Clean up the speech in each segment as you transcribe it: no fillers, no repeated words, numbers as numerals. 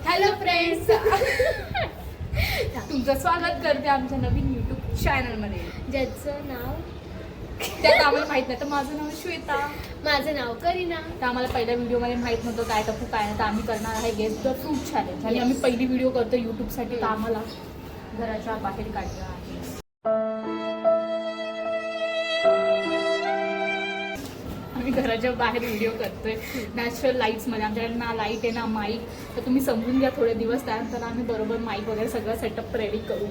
Hello friends, तुमचं स्वागत करते आमच्या नवीन यूट्यूब चॅनलमध्ये, ज्याचं नाव त्यात आम्हाला माहित नाही. तर माझं नाव श्वेता, माझं नाव करीना. तर आम्हाला पहिल्या व्हिडिओमध्ये माहित नव्हतं काय टपू काय नाही. तर आम्ही करणार आहे गेस द फ्रूट चॅलेंज. आणि आम्ही पहिली व्हिडिओ करतो यूट्यूबसाठी. तर आम्हाला घराच्या बाहेर काढलं आहे. आम्ही घराच्या बाहेर व्हिडिओ करतोय नॅचरल लाईट्समध्ये. आमच्याकडे ना लाईट आहे ना माईक. तर तुम्ही समजून घ्या थोडे दिवस. त्यानंतर आम्ही बरोबर माईक वगैरे सगळं सेटअप रेडी करू.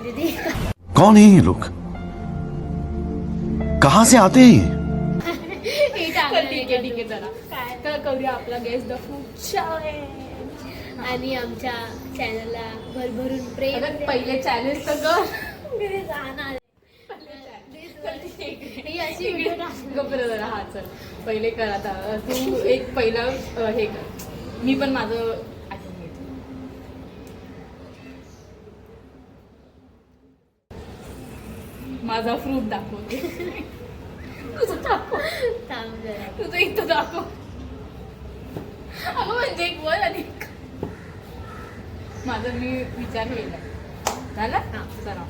दीदी कौन है ये लोग, कहाँ से आते हैं? तर ठीक आहे जरा काय तर करूया आपला गेस द फ्रूट चॅलेंज. आणि आमच्या चॅनलला भरभरून प्रेम अगं पहिले चॅलेंज तर कर. जाणार. ही अशी व्हिडिओ गप्र जरा. हा चल पहिले कर आता. तू एक पहिलं हे कर. मी पण माझं आठवण घेते. माझा फ्रूट दाखवते. तुझं दाखव. थांब जरा. तुझं इथं दाखव. अगं म्हणजे एक वर आणि माझा मी विचार केला झाला. हा. चला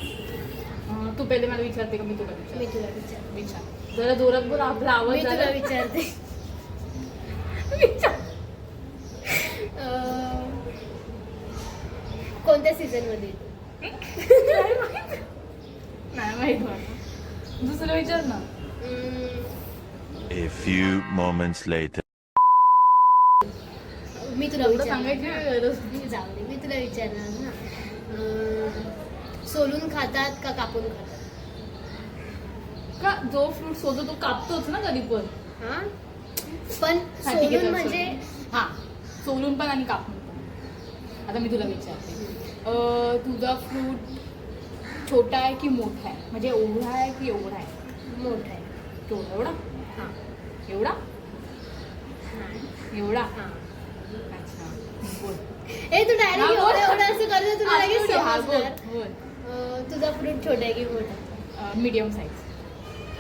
तू पहिले मला विचारते का मी तुला मी विचार तुला विचार विचार जरा जोरात बोल. आपला आवाज मी तुला विचारते. विचार. कोणत्या सीझन मध्ये नाही माहित मला. दुसरं विचार ना. A few moments later. मी तुला एवढं विचारणार सांगायची ना. गरज नाही. जाऊ दे, मी तुला विचारणार ना. सोलून खातात का कापून खातात? का जो फ्रूट सोडतो तो कापतोच ना कधी पण. हा पण हा, ठीक आहे, सोलून चल, म्हणजे हा सोलून पण आणि कापून पण. आता मी तुला विचारते तुझा फ्रूट छोटा आहे की मोठा आहे? म्हणजे एवढा आहे की एवढा आहे? मोठा आहे. केवढा? एवढा? हा एवढा? एवढा? हा. अच्छा बोल. ए तू डायरेक्ट हा, बोल. एवढं एवढं असं करतो तुला हा, लगेच बोल, हा, बोल, समजणार. बोल. तुझा फ्रूट छोटा आहे की मोठा? Medium size.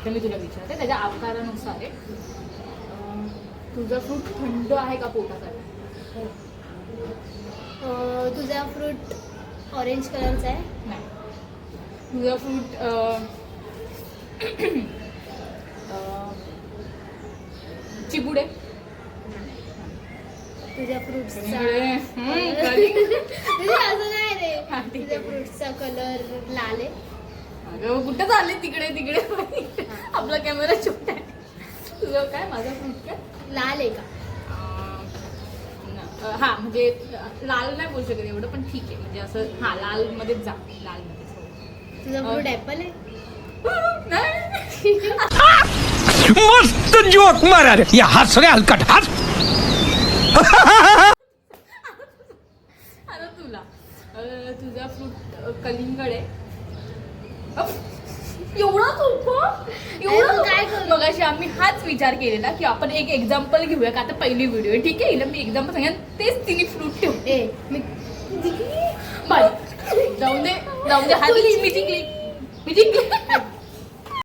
तर मी तुला विचारते त्याच्या आकारानुसार आहे. तुझा फ्रूट थंड आहे का पोटासाठी? तुझा फ्रूट ऑरेंज कलरचा आहे? नाही. तुझा फ्रूट चिबूड आहे? तुझ्या फ्रूटचा असं नाही रे. हा, ठीक तुझ्या आहे. फ्रूटचा कलर लाल आहे? अगं कुठं चालले तिकडे तिकडे. आपला कॅमेरा छोटा आहे. तुझं काय? माझा फ्रूट काय लाल आहे का? हा म्हणजे लाल नाही बोलू शकत एवढं पण ठीक आहे. म्हणजे असं हा लाल मध्येच जा. लाल मध्येच. तुझा फ्रूट ऍपल आहे? नाही. मस्त जोक मारा रे. या हस रे हलकट हस. आता तुला तुझा फ्रूट कलिंगड आहे? एवढा सोपं? अरे मग काय करू? मग अशी आम्ही हाच विचार केलेला की आपण एक एक्झाम्पल घेऊया का. आता पहिली व्हिडिओ आहे ठीक आहे. हिला मी एक्झाम्पल सांगेन तेच तिने फ्रूट ठेव. ए मी बाय. जाऊन दे हा. मी जिंकली.